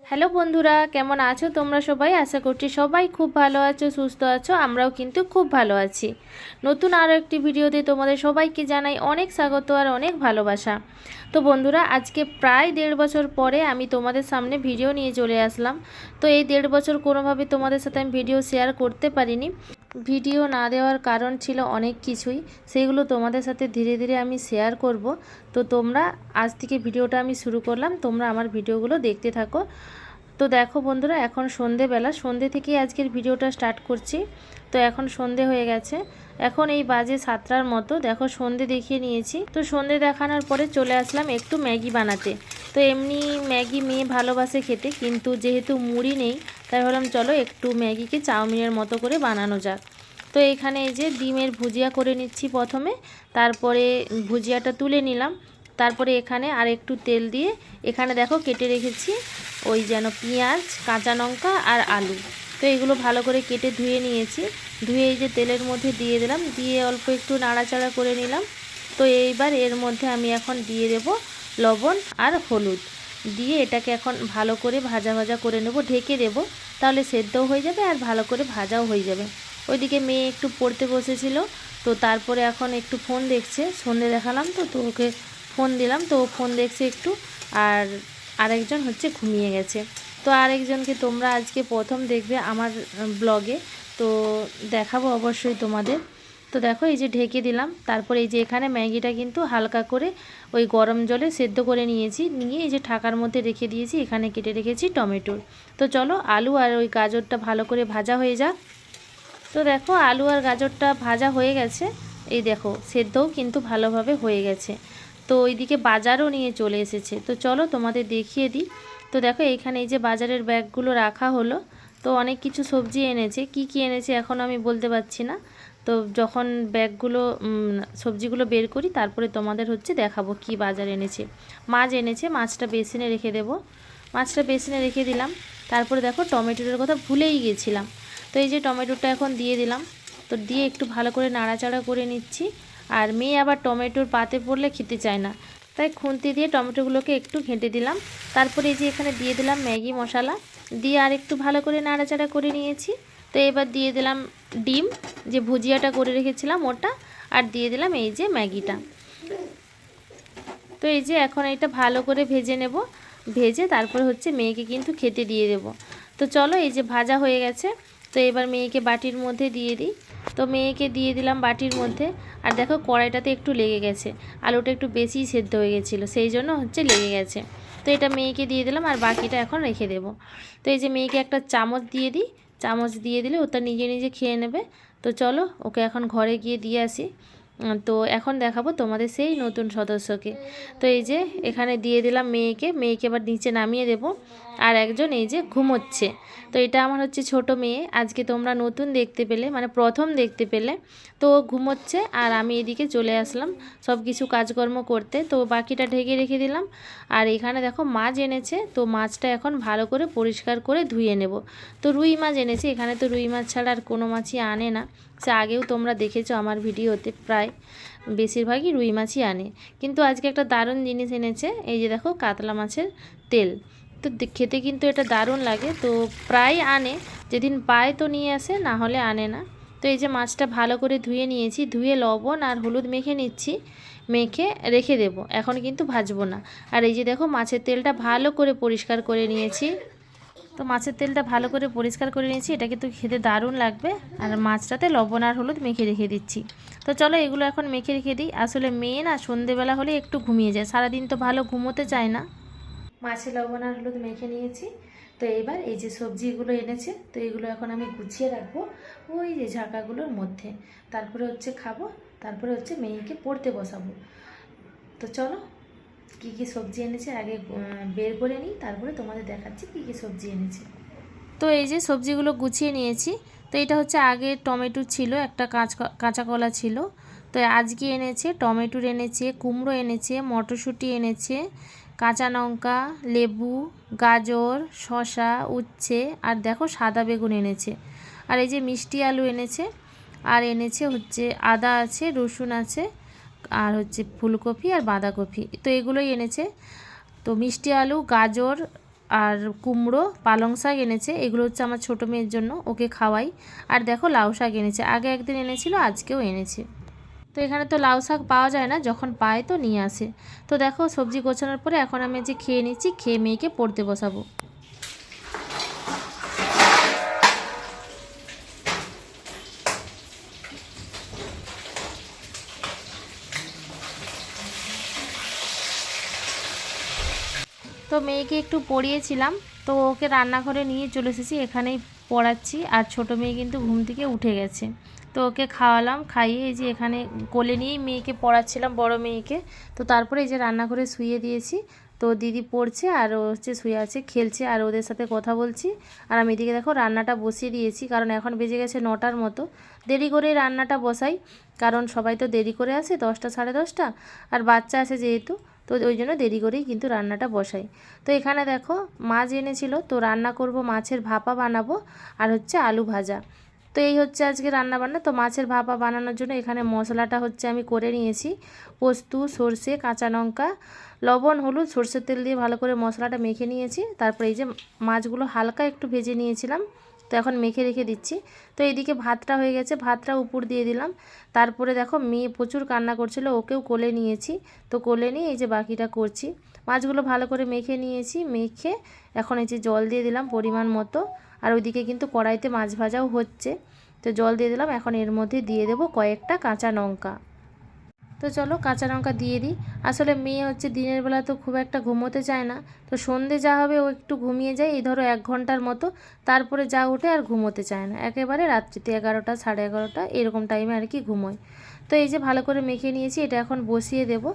Hello বন্ধুরা, কেমন আছো তোমরা সবাই? আশা করছি সবাই খুব ভালো আছো, সুস্থ আছো। আমরাও কিন্তু খুব ভালো আছি। নতুন আরও একটি ভিডিওতে তোমাদের সবাইকে জানাই অনেক স্বাগত আর অনেক ভালোবাসা। তো বন্ধুরা, আজকে প্রায় 1.5 বছর পরে আমি তোমাদের সামনে ভিডিও নিয়ে চলে আসলাম। তো এই 1.5 বছর কোনোভাবে তোমাদের সাথে আমি ভিডিও শেয়ার করতে পারিনি। ভিডিও না দেওয়ার কারণ ছিল অনেক কিছুই, সেগুলো তোমাদের সাথে ধীরে ধীরে আমি শেয়ার করব। তো তোমরা আজ থেকে ভিডিওটা আমি শুরু করলাম, তোমরা আমার ভিডিওগুলো দেখতে থাকো। তো দেখো বন্ধুরা, এখন সন্ধেবেলা, সন্ধে থেকেই আজকের ভিডিওটা স্টার্ট করছি। তো এখন সন্ধে হয়ে গেছে, এখন এই বাজে 7টার মতো। দেখো সন্ধে দেখিয়ে নিয়েছি। তো সন্ধে দেখানোর পরে চলে আসলাম একটু ম্যাগি বানাতে। তো এমনি ম্যাগি মেয়ে ভালোবাসে খেতে, কিন্তু যেহেতু মুড়ি নেই তাই ভাবলাম চলো একটু ম্যাগিকে চাউমিনের মতো করে বানানো যাক। তো এখানে এই যে ডিমের ভুজিয়া করে নিচ্ছি প্রথমে, তারপরে ভুজিয়াটা তুলে নিলাম। তারপরে এখানে আর একটু তেল দিয়ে এখানে দেখো কেটে রেখেছি ওই যেন পেঁয়াজ, কাঁচা লঙ্কা আর আলু। তো এগুলো ভালো করে কেটে ধুয়ে নিয়েছি। ধুয়ে এই যে তেলের মধ্যে দিয়ে দিলাম, দিয়ে অল্প একটু নাড়াচাড়া করে নিলাম। তো এইবার এর মধ্যে আমি এখন দিয়ে দেব লবণ আর হলুদ, দিয়ে এটাকে এখন ভালো করে ভাজা ভাজা করে নেব। ঢেকে দেব, তাহলে সেদ্ধও হয়ে যাবে আর ভালো করে ভাজাও হয়ে যাবে। ওইদিকে মেয়ে একটু পড়তে বসেছিল, তো তারপরে এখন একটু ফোন দেখছে। সন্ধে দেখালাম তো ওকে ফোন দিলাম, তো ও ফোন দেখছে একটু। আর আরেকজন হচ্ছে ঘুমিয়ে গেছে। তো আরেকজনকে তোমরা আজকে প্রথম দেখবে আমার ব্লগে, তো দেখাবো অবশ্যই তোমাদের। তো দেখো এই যে ঢেকে দিলাম, তারপরে এই যে এখানে ম্যাগিটা কিন্তু হালকা করে ওই গরম জলে সেদ্ধ করে নিয়েছি, নিয়ে এই যে ঢাকার মধ্যে রেখে দিয়েছি। এখানে কেটে রেখেছি টমেটোর। তো চলো আলু আর ওই গাজরটা ভালো করে ভাজা হয়ে যাক। তো দেখো আলু আর গাজরটা ভাজা হয়ে গেছে, এই দেখো সেদ্ধও কিন্তু ভালোভাবে হয়ে গেছে। তো ওইদিকে বাজারও নিয়ে চলে এসেছে, তো চলো তোমাদের দেখিয়ে দিই। তো দেখো এইখানে এই যে বাজারের ব্যাগগুলো রাখা হলো। তো অনেক কিছু সবজি এনেছে, কি কি এনেছে এখন আমি বলতে পারছি না। তো যখন ব্যাগগুলো সবজিগুলো বের করি তারপরে তোমাদের হচ্ছে দেখাবো কি বাজার এনেছে। মাছ এনেছে, মাছটা বেসিনে রেখে দেব। মাছটা বেসিনে রেখে দিলাম। তারপরে দেখো টমেটোর কথা ভুলেই গিয়েছিলাম। তো এই যে টমেটোটা এখন দিয়ে দিলাম, তো দিয়ে একটু ভালো করে নাড়াচাড়া করে নিচ্ছি। আর মেয়ে আবার টমেটোর পাতে পড়লে খেতে চায় না, তাই খুন্তি দিয়ে টমেটোগুলোকে একটু ঘেঁটে দিলাম। তারপরে এই যে এখানে দিয়ে দিলাম ম্যাগি মশলা, দিয়ে আর একটু ভালো করে নাড়াচাড়া করে নিয়েছি। তো এবার দিয়ে দিলাম ডিম, যে ভুজিয়াটা করে রেখেছিলাম ওটা, আর দিয়ে দিলাম এই যে ম্যাগিটা। তো এই যে এখন এটা ভালো করে ভেজে নেব, ভেজে তারপরে হচ্ছে মেয়েকে কিন্তু খেতে দিয়ে দেব। তো চলো এই যে ভাজা হয়ে গেছে, তো এবার মেয়েকে বাটির মধ্যে দিয়ে দিই। তো মেয়েকে দিয়ে দিলাম বাটির মধ্যে। আর দেখো কড়াইটাতে একটু লেগে গেছে, আলুটা একটু বেশি সেদ্ধ হয়ে গেছিলো, সেই জন্য হচ্ছে লেগে গেছে। তো এটা মেয়েকে দিয়ে দিলাম আর বাকিটা এখন রেখে দেব। তো এই যে মেয়েকে একটা চামচ দিয়ে দিই, চামচ দিয়ে দিলে ওটা নিজে নিজে খেয়ে নেবে। তো চলো ওকে এখন ঘরে গিয়ে দিয়ে আসি। তো এখন দেখাবো তোমাদের সেই নতুন সদস্যকে। তো এই যে এখানে দিয়ে দিলাম মেয়েকে, মেয়েকে এবার নিচে নামিয়ে দেব। আর একজন এই যে ঘুমোচ্ছে। তো এটা আমার হচ্ছে ছোট মেয়ে, আজকে তোমরা নতুন দেখতে পেলে, মানে প্রথম দেখতে পেলে। তো ও ঘুমোচ্ছে আর আমি এদিকে চলে আসলাম সব কিছু কাজকর্ম করতে। তো বাকিটা ঢেকে রেখে দিলাম। আর এখানে দেখো মাছ এনেছে, তো মাছটা এখন ভালো করে পরিষ্কার করে ধুয়ে নেব। তো রুই মাছ এনেছে, এখানে তো রুই মাছ ছাড়া আর কোনো মাছই আনে না। সে আগেও তোমরা দেখেছো আমার ভিডিওতে, প্রায় বেশিরভাগই রুই মাছই আনে। কিন্তু আজকে একটা দারুণ জিনিস এনেছে, এই যে দেখো কাতলা মাছের তেল। তো খেতে কিন্তু এটা দারুণ লাগে, তো প্রায় আনে, যেদিন পায় তো নিয়ে আসে, না হলে আনে না। তো এই যে মাছটা ভালো করে ধুয়ে নিয়েছি, ধুয়ে লবণ আর হলুদ মেখে নিচ্ছি, মেখে রেখে দেব, এখন কিন্তু ভাজবো না। আর এই যে দেখো মাছের তেলটা ভালো করে পরিষ্কার করে নিয়েছি। তো মাছের তেলটা ভালো করে পরিষ্কার করে নিয়েছি, এটা কিন্তু খেতে দারুণ লাগবে। আর মাছটাতে লবণ আর হলুদ মেখে রেখে দিচ্ছি। তো চলো এগুলো এখন মেখে রেখে দিই। আসলে মেয়ে না সন্ধেবেলা হলে একটু ঘুমিয়ে যায়, সারাদিন তো ভালো ঘুমোতে চায় না। মাছে লবণ আর হলুদ মেখে নিয়েছি। তো এবার এই যে সবজিগুলো এনেছে, তো এগুলো এখন আমি গুছিয়ে রাখবো ওই যে ঝাঁকাগুলোর মধ্যে। তারপরে হচ্ছে খাবো, তারপরে হচ্ছে মেয়েকে পড়তে বসাবো। তো চলো কী কী সবজি এনেছে আগে বের করে নিই, তারপরে তোমাদের দেখাচ্ছি কী কী সবজি এনেছে। তো এই যে সবজিগুলো গুছিয়ে নিয়েছি। তো এটা হচ্ছে আগে টমেটো ছিল, একটা কাঁচা কলা ছিল। তো আজকে এনেছে টমেটোর, এনেছে কুমড়ো, এনেছে মটরশুঁটি, এনেছে কাঁচা লঙ্কা, লেবু, গাজর, শসা, উচ্ছে, আর দেখো সাদা বেগুন এনেছে। আর এই যে মিষ্টি আলু এনেছে। আর এনেছে হচ্ছে আদা আছে, রসুন আছে, আর হচ্ছে ফুলকপি আর বাঁধাকপি, তো এগুলোই এনেছে। তো মিষ্টি আলু, গাজর, আর কুমড়ো, পালং শাক এনেছে। এগুলো হচ্ছে আমার ছোটো মেয়ের জন্য, ওকে খাওয়াই। আর দেখো লাউ শাক এনেছে, আগে একদিন এনেছিল, আজকেও এনেছে। তো এখানে তো লাউ শাক পাওয়া যায় না, যখন পায় তো নিয়ে আসে। তো দেখো সবজি গোছানোর পরে এখন আমি যে খেয়ে নিচ্ছি, খেয়ে মেয়েকে পড়তে বসাবো। তো মেয়েকে একটু পড়িয়েছিলাম, তো ওকে রান্নাঘরে নিয়ে চলে এসেছি, এখানেই পড়াচ্ছি। আর ছোটো মেয়ে কিন্তু ঘুম থেকে উঠে গেছে, তো ওকে খাওয়ালাম, খাইয়ে এই যে এখানে কোলে নিয়েই মেয়েকে পড়াচ্ছিলাম, বড় মেয়েকে। তো তারপরে এই যে রান্নাঘরে শুইয়ে দিয়েছি। তো দিদি পড়ছে আর ও হচ্ছে শুয়ে আছে, খেলছে, আর ওদের সাথে কথা বলছি। আর আমি এদিকে দেখো রান্নাটা বসিয়ে দিয়েছি, কারণ এখন বেজে গেছে 9টার মতো। দেরি করে রান্নাটা বসাই, কারণ সবাই তো দেরি করে আসে, 10টা সাড়ে 10টা। আর বাচ্চা আছে যেহেতু, তো ওই জন্য দেরি করেই কিন্তু রান্নাটা বসাই। তো এখানে দেখো মাছ এনেছিল, তো রান্না করব, মাছের ভাপা বানাবো আর হচ্ছে আলু ভাজা। তো এই হচ্ছে আজকে রান্না বান্না। তো মাছের ভাপা বানানোর জন্য এখানে মশলাটা হচ্ছে আমি করে নিয়েছি। পোস্ত, সর্ষে, কাঁচা লঙ্কা, লবণ, হলুদ, সর্ষের তেল দিয়ে ভালো করে মশলাটা মেখে নিয়েছি। তারপরে এই যে মাছগুলো হালকা একটু ভেজে নিয়েছিলাম, তো এখন মেখে রেখে দিচ্ছি। তো এইদিকে ভাতটা হয়ে গেছে, ভাতটা উপর দিয়ে দিলাম। তারপরে দেখো মেয়ে প্রচুর কান্না করছিল, ওকেও কোলে নিয়েছি। তো কোলে নিয়ে এই যে বাকিটা করছি। মাছগুলো ভালো করে মেখে নিয়েছি, মেখে এখন এই যে জল দিয়ে দিলাম পরিমাণ মতো। আর ওইদিকে কিন্তু কড়াইতে মাছ ভাজাও হচ্ছে, তো জল দিয়ে দিলাম। এখন এর মধ্যে দিয়ে দেবো কয়েকটা কাঁচা লঙ্কা। তো চলো কাঁচা লঙ্কা দিয়ে দিই। আসলে মেয়ে হচ্ছে দিনের বেলা তো খুব একটা ঘুমোতে চায় না, তো সন্ধে যা হবে ও একটু ঘুমিয়ে যায়, এই ধরো 1 ঘন্টার মতো। তারপরে যা ওঠে আর ঘুমোতে চায় না, একেবারে রাত্রিতে 11টা সাড়ে 11টা এরকম টাইমে আর কি ঘুমোয়। তো এই যে ভালো করে মেখে নিয়েছি, এটা এখন বসিয়ে দেব।